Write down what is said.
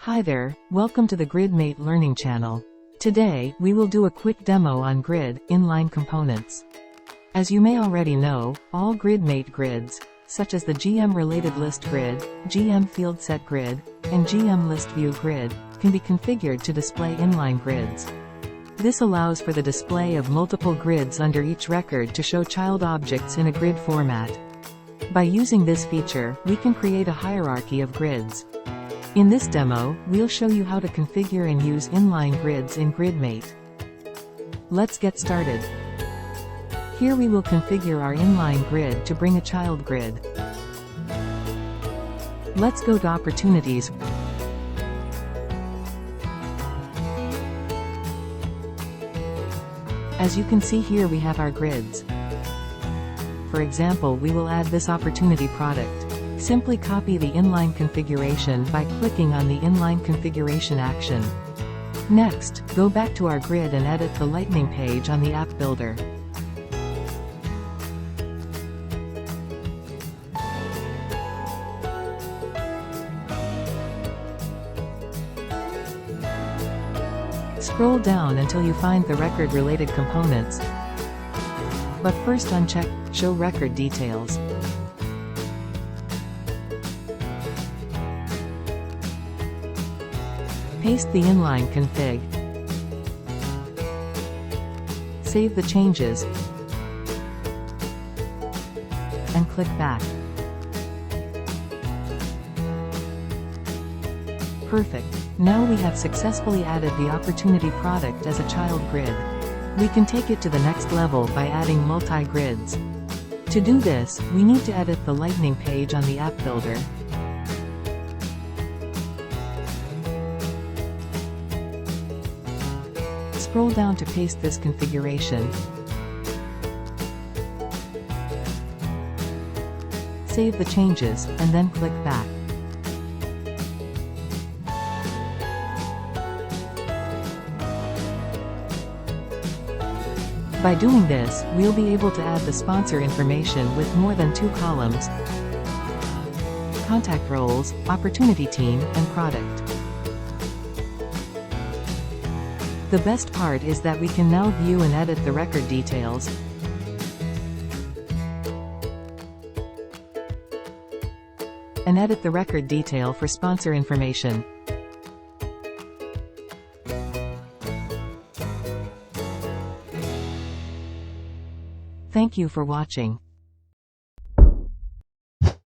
Hi there, welcome to the GridMate Learning channel. Today, we will do a quick demo on grid, inline components. As you may already know, all GridMate grids, such as the GM Related List Grid, GM Field Set Grid, and GM List View Grid, can be configured to display inline grids. This allows for the display of multiple grids under each record to show child objects in a grid format. By using this feature, we can create a hierarchy of grids. In this demo, we'll show you how to configure and use inline grids in GridMate. Let's get started. Here we will configure our inline grid to bring a child grid. Let's go to Opportunities. As you can see here, we have our grids. For example, we will add this opportunity product. Simply copy the inline configuration by clicking on the inline configuration action. Next, go back to our grid and edit the Lightning page on the app builder. Scroll down until you find the record-related components. But first uncheck Show Record Details. Paste the inline config. Save the changes. And click Back. Perfect. Now we have successfully added the opportunity product as a child grid. We can take it to the next level by adding multi-grids. To do this, we need to edit the Lightning page on the app builder. Scroll down to paste this configuration. Save the changes, and then click Back. By doing this, we'll be able to add the sponsor information with more than 2 columns, contact roles, opportunity team, and product. The best part is that we can now view and edit the record details, and edit the record detail for sponsor information. Thank you for watching.